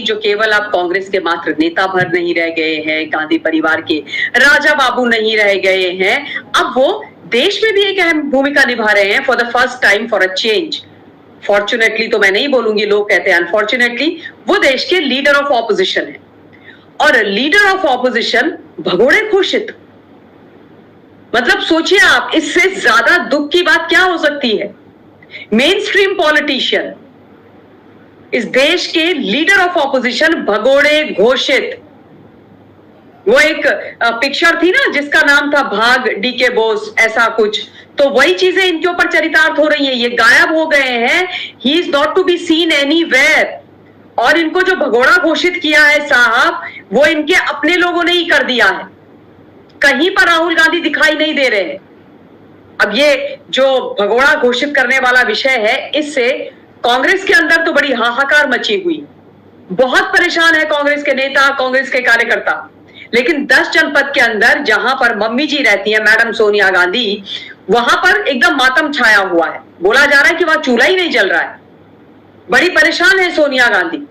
जो केवल अब कांग्रेस के मात्र नेता भर नहीं रह गए हैं, गांधी परिवार के राजा बाबू नहीं रह गए हैं, अब वो देश में भी एक अहम भूमिका निभा रहे हैं for the first time for a change. Fortunately तो मैं नहीं बोलूंगी, लोग कहते हैं अनफॉर्चुनेटली, वो देश के लीडर ऑफ ऑपोजिशन है। और लीडर ऑफ ऑपोजिशन भगोड़े घोषित, मतलब सोचिए आप, इससे ज्यादा दुख की बात क्या हो सकती है। मेन स्ट्रीम पॉलिटिशियन, इस देश के लीडर ऑफ ऑपोजिशन भगोड़े घोषित। वो एक पिक्चर थी ना जिसका नाम था भाग डीके बोस, ऐसा कुछ, तो वही चीजें इनके ऊपर चरितार्थ हो रही हैं। ये गायब हो गए हैं, he is not to be seen anywhere. और इनको जो भगोड़ा घोषित किया है साहब, वो इनके अपने लोगों ने ही कर दिया है। कहीं पर राहुल गांधी दिखाई नहीं दे रहे हैं। अब ये जो भगोड़ा घोषित करने वाला विषय है, इससे कांग्रेस के अंदर तो बड़ी हाहाकार मची हुई, बहुत परेशान है कांग्रेस के नेता, कांग्रेस के कार्यकर्ता। लेकिन 10 जनपद के अंदर जहां पर मम्मी जी रहती है, मैडम सोनिया गांधी, वहां पर एकदम मातम छाया हुआ है। बोला जा रहा है कि वहां चूल्हा ही नहीं जल रहा है। बड़ी परेशान है सोनिया गांधी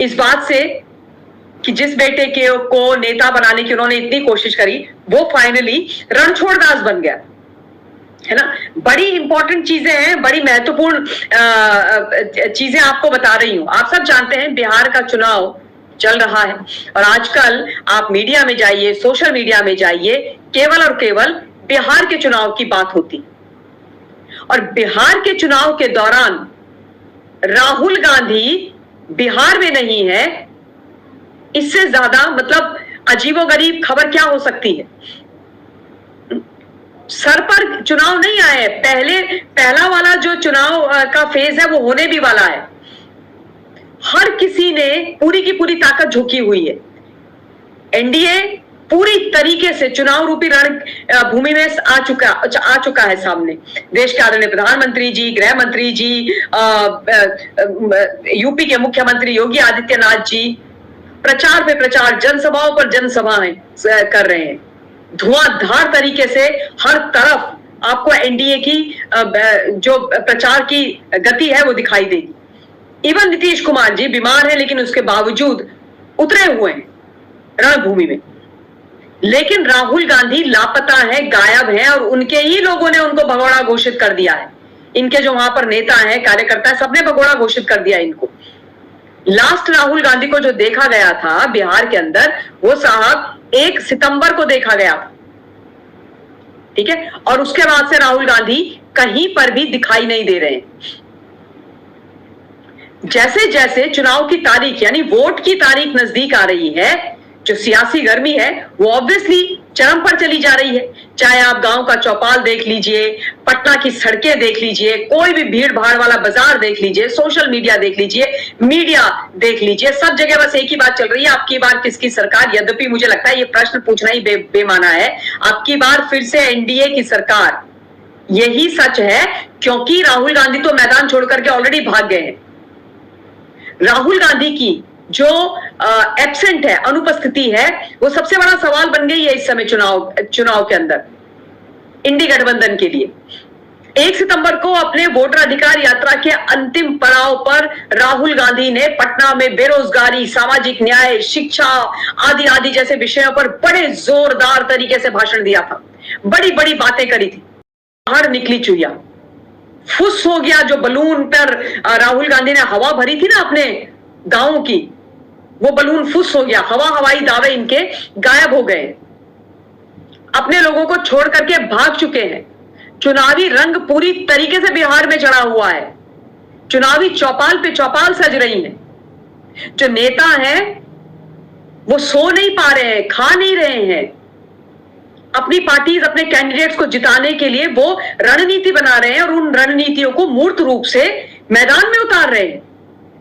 इस बात से कि जिस बेटे को नेता बनाने की उन्होंने इतनी कोशिश करी, वो फाइनली रणछोड़ दास बन गया, है ना। बड़ी इंपॉर्टेंट चीजें हैं, बड़ी महत्वपूर्ण चीजें आपको बता रही हूं। आप सब जानते हैं बिहार का चुनाव चल रहा है, और आजकल आप मीडिया में जाइए, सोशल मीडिया में जाइए, केवल और केवल बिहार के चुनाव की बात होती। और बिहार के चुनाव के दौरान राहुल गांधी बिहार में नहीं है, इससे ज्यादा मतलब अजीबोगरीब खबर क्या हो सकती है। सर पर चुनाव नहीं आए, पहला वाला जो चुनाव का फेज है वो होने भी वाला है। हर किसी ने पूरी की पूरी ताकत झोंकी हुई है। एनडीए पूरी तरीके से चुनाव रूपी रण भूमि में आ चुका है सामने। देश के आदरणीय प्रधानमंत्री जी, गृह मंत्री जी, यूपी के मुख्यमंत्री योगी आदित्यनाथ जी प्रचार पे प्रचार, जनसभाओं पर जनसभाएं कर रहे हैं। धुआंधार तरीके से हर तरफ आपको एनडीए की जो प्रचार की गति है वो दिखाई देगी। इवन नीतीश कुमार जी बीमार हैं, लेकिन उसके बावजूद उतरे हुए हैं रणभूमि में। लेकिन राहुल गांधी लापता है, गायब है, और उनके ही लोगों ने उनको भगोड़ा घोषित कर दिया है। इनके जो वहां पर नेता हैं, कार्यकर्ता है, सबने भगोड़ा घोषित कर दिया इनको। लास्ट राहुल गांधी को जो देखा गया था बिहार के अंदर, वो साहब 1 सितंबर को देखा गया था, ठीक है। और उसके बाद से राहुल गांधी कहीं पर भी दिखाई नहीं दे रहे। जैसे जैसे चुनाव की तारीख यानी वोट की तारीख नजदीक आ रही है, जो सियासी गर्मी है वो ऑब्वियसली चरम पर चली जा रही है। चाहे आप गांव का चौपाल देख लीजिए, पटना की सड़कें देख लीजिए, कोई भी भीड़ भाड़ वाला बाजार देख लीजिए, सोशल मीडिया देख लीजिए, मीडिया देख लीजिए, सब जगह बस एक ही बात चल रही है, आपकी बार किसकी सरकार। यद्यपि मुझे लगता है ये प्रश्न पूछना ही बेमाना है। आपकी बार फिर से एनडीए की सरकार, यही सच है, क्योंकि राहुल गांधी तो मैदान छोड़ करके ऑलरेडी भाग गए हैं। राहुल गांधी की जो एब्सेंट है, अनुपस्थिति है, वो सबसे बड़ा सवाल बन गई है इस समय चुनाव के अंदर इंडी गठबंधन के लिए। 1 सितंबर को अपने वोटर अधिकार यात्रा के अंतिम पड़ाव पर राहुल गांधी ने पटना में बेरोजगारी, सामाजिक न्याय, शिक्षा आदि आदि जैसे विषयों पर बड़े जोरदार तरीके से भाषण दिया था, बड़ी बड़ी बातें करी थी। बाहर निकली चुहिया, फुस हो गया जो बलून पर राहुल गांधी ने हवा भरी थी ना अपने दावों की, वो बलून फुस हो गया। हवाई दावे इनके गायब हो गए, अपने लोगों को छोड़ करके भाग चुके हैं। चुनावी रंग पूरी तरीके से बिहार में चढ़ा हुआ है, चुनावी चौपाल पे चौपाल सज रही है। जो नेता हैं वो सो नहीं पा रहे हैं, खा नहीं रहे हैं। अपनी पार्टीज, अपने कैंडिडेट्स को जिताने के लिए वो रणनीति बना रहे हैं, और उन रणनीतियों को मूर्त रूप से मैदान में उतार रहे हैं।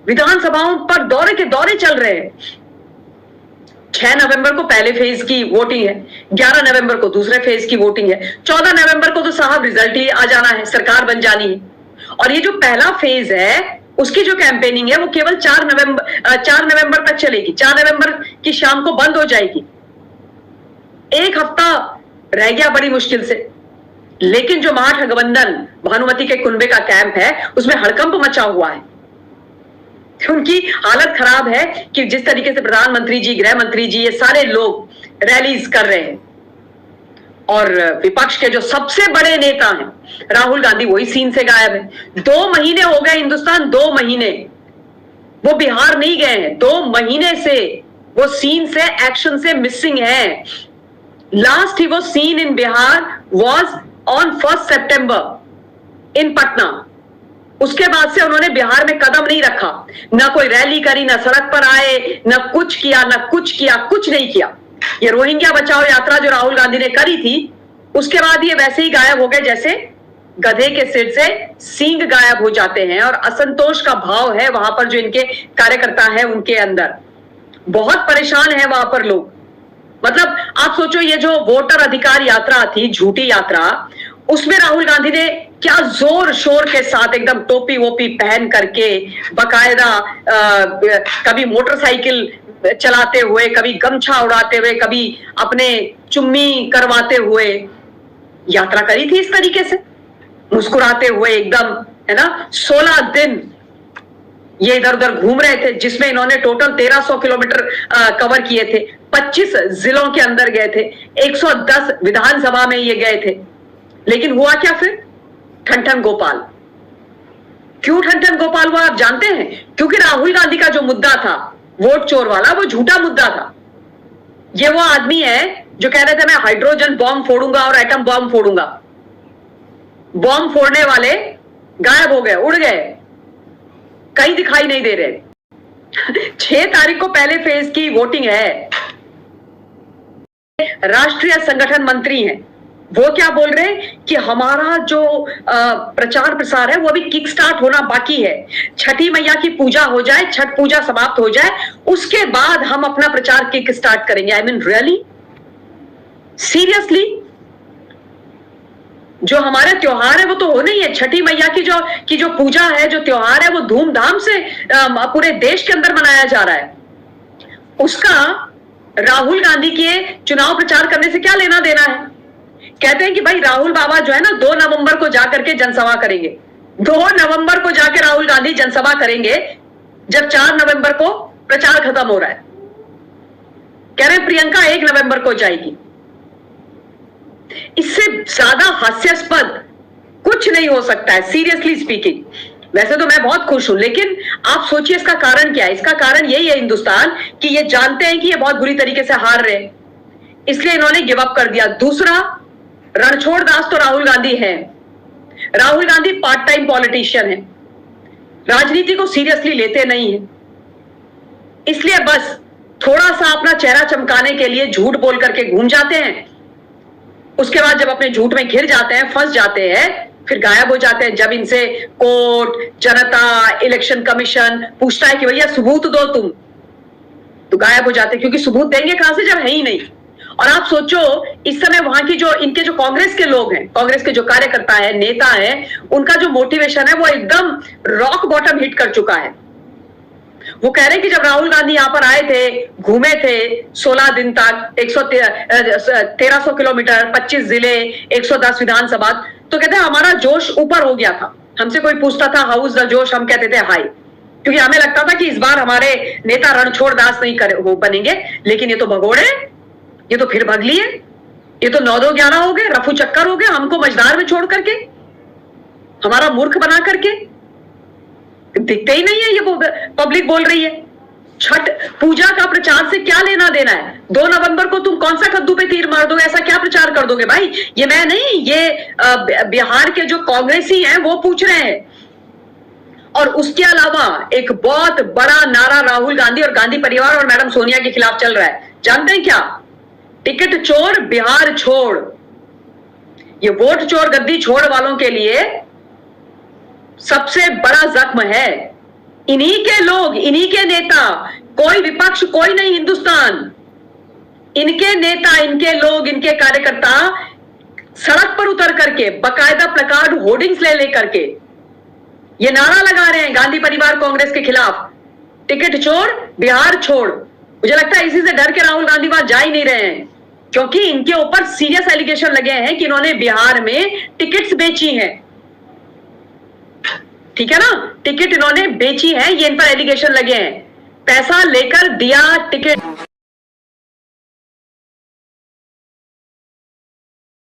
विधानसभाओं पर दौरे के दौरे चल रहे हैं। 6 नवंबर को पहले फेज की वोटिंग है, 11 नवंबर को दूसरे फेज की वोटिंग है, 14 नवंबर को तो साहब रिजल्ट ही आ जाना है, सरकार बन जानी है। और ये जो पहला फेज है उसकी जो कैंपेनिंग है वो केवल 4 नवंबर तक चलेगी। 4 नवंबर की शाम को बंद हो जाएगी। 1 हफ्ता रह गया बड़ी मुश्किल से। लेकिन जो महागठबंधन भानुमति के कुनबे का कैंप है उसमें हड़कंप मचा हुआ है। उनकी हालत खराब है कि जिस तरीके से प्रधानमंत्री जी, गृह मंत्री जी, ये सारे लोग रैलीज कर रहे हैं और विपक्ष के जो सबसे बड़े नेता हैं राहुल गांधी वही सीन से गायब है। 2 महीने हो गए हिंदुस्तान, 2 महीने वो बिहार नहीं गए हैं, 2 महीने से वो सीन से, एक्शन से मिसिंग है। लास्ट ही वो seen in Bihar was on 1 सितंबर इन पटना। उसके बाद से उन्होंने बिहार में कदम नहीं रखा, ना कोई रैली करी, ना सड़क पर आए, ना कुछ किया, ना कुछ किया, कुछ नहीं किया। ये रोहिंग्या बचाओ यात्रा जो राहुल गांधी ने करी थी, उसके बाद ये वैसे ही गायब हो गए जैसे गधे के सिर से सींग गायब हो जाते हैं। और असंतोष का भाव है वहां पर जो इनके कार्यकर्ता है उनके अंदर, बहुत परेशान है वहां पर लोग। मतलब आप सोचो, ये जो वोटर अधिकार यात्रा थी, झूठी यात्रा, उसमें राहुल गांधी ने क्या जोर शोर के साथ एकदम टोपी वोपी पहन करके बाकायदा कभी मोटरसाइकिल चलाते हुए, कभी गमछा उड़ाते हुए, कभी अपने चुम्मी करवाते हुए यात्रा करी थी, इस तरीके से मुस्कुराते हुए एकदम, है ना। 16 दिन ये इधर उधर घूम रहे थे, जिसमें इन्होंने टोटल 1300 किलोमीटर कवर किए थे, 25 जिलों के अंदर गए थे, 110 विधानसभा में ये गए थे। लेकिन हुआ क्या फिर? ठन गोपाल। क्यों ठन गोपाल हुआ आप जानते हैं? क्योंकि राहुल गांधी का जो मुद्दा था वोट चोर वाला, वो झूठा मुद्दा था। ये वो आदमी है जो कह रहे थे मैं हाइड्रोजन बॉम्ब फोड़ूंगा और एटम बॉम्ब फोड़ूंगा। बॉम्ब फोड़ने वाले गायब हो गए, उड़ गए, कहीं दिखाई नहीं दे रहे। 6 तारीख को पहले फेज की वोटिंग है। राष्ट्रीय संगठन मंत्री हैं, वो क्या बोल रहे हैं कि हमारा जो प्रचार प्रसार है वो अभी किक स्टार्ट होना बाकी है। छठी मैया की पूजा हो जाए, छठ पूजा समाप्त हो जाए, उसके बाद हम अपना प्रचार किक स्टार्ट करेंगे। I mean really, seriously? जो हमारे त्योहार है वो तो हो नहीं है। छठी मैया की जो पूजा है, जो त्योहार है, वो धूमधाम से पूरे देश के अंदर मनाया जा रहा है। उसका राहुल गांधी के चुनाव प्रचार करने से क्या लेना देना है? कहते हैं कि भाई राहुल बाबा जो है ना 2 नवंबर को जाकर के जनसभा करेंगे। 2 नवंबर को जाकर राहुल गांधी जनसभा करेंगे, जब 4 नवंबर को प्रचार खत्म हो रहा है। कह रहे हैं प्रियंका 1 नवंबर को जाएगी। इससे ज्यादा हास्यास्पद कुछ नहीं हो सकता है, सीरियसली स्पीकिंग। वैसे तो मैं बहुत खुश हूं, लेकिन आप सोचिए इसका कारण क्या है? इसका कारण यही है हिंदुस्तान कि ये जानते हैं कि ये बहुत बुरी तरीके से हार रहे हैं, इसलिए इन्होंने गिव अप कर दिया। दूसरा, रणछोड़ दास तो राहुल गांधी है। Rahul Gandhi part time politician है, राजनीति को सीरियसली लेते नहीं है, इसलिए बस थोड़ा सा अपना चेहरा चमकाने के लिए झूठ बोल करके घूम जाते हैं। उसके बाद जब अपने झूठ में घिर जाते हैं, फंस जाते हैं, फिर गायब हो जाते हैं। जब इनसे कोर्ट, जनता, इलेक्शन कमीशन पूछता है कि भैया सबूत दो तुम, तो गायब हो जाते हैं, क्योंकि सबूत देंगे कहां से जब है ही नहीं। और आप सोचो इस समय वहां की जो इनके जो कांग्रेस के लोग हैं, कांग्रेस के जो कार्यकर्ता है, नेता है, उनका जो मोटिवेशन है वो एकदम रॉक बॉटम हिट कर चुका है। वो कह रहे हैं कि जब राहुल गांधी यहां पर आए थे, घूमे थे 16 दिन तक, 1300 किलोमीटर, 25 जिले, 110 विधानसभा, तो कहते हैं हमारा जोश ऊपर हो गया था। हमसे कोई पूछता था हाउ इज द जोश, हम कहते थे हाई, क्योंकि हमें लगता था कि इस बार हमारे नेता रणछोड़ दास नहीं वो बनेंगे। लेकिन ये तो भगोड़े, ये तो फिर भग लिए, ये तो 9-2-11 हो गए, रफू चक्कर हो गए, हमको मझदार में छोड़ करके, हमारा मूर्ख बना करके। दिखते ही नहीं है, ये पब्लिक बोल रही है। छठ पूजा का प्रचार से क्या लेना देना है? 2 नवंबर को तुम कौन सा कद्दू पे तीर मार दोगे? ऐसा क्या प्रचार कर दोगे भाई? ये मैं नहीं, ये बिहार के जो कांग्रेसी हैं वो पूछ रहे हैं। और उसके अलावा एक बहुत बड़ा नारा राहुल गांधी और गांधी परिवार और मैडम सोनिया के खिलाफ चल रहा है। जानते हैं क्या? टिकट चोर बिहार छोड़। ये वोट चोर गद्दी छोड़ वालों के लिए सबसे बड़ा जख्म है। इन्हीं के लोग, इन्हीं के नेता, कोई विपक्ष कोई नहीं हिंदुस्तान, इनके नेता, इनके लोग, इनके कार्यकर्ता सड़क पर उतर करके बाकायदा प्लकार्ड, होर्डिंग्स ले लेकर के ये नारा लगा रहे हैं गांधी परिवार कांग्रेस के खिलाफ, टिकट चोर बिहार छोड़। मुझे लगता है इसी से डर के राहुल गांधी वहां जा ही नहीं रहे हैं। क्योंकि इनके ऊपर सीरियस एलिगेशन लगे हैं कि इन्होंने बिहार में टिकट्स बेची हैं। ठीक है ना, टिकट इन्होंने बेची है, ये इन पर एलिगेशन लगे हैं, पैसा लेकर दिया टिकट।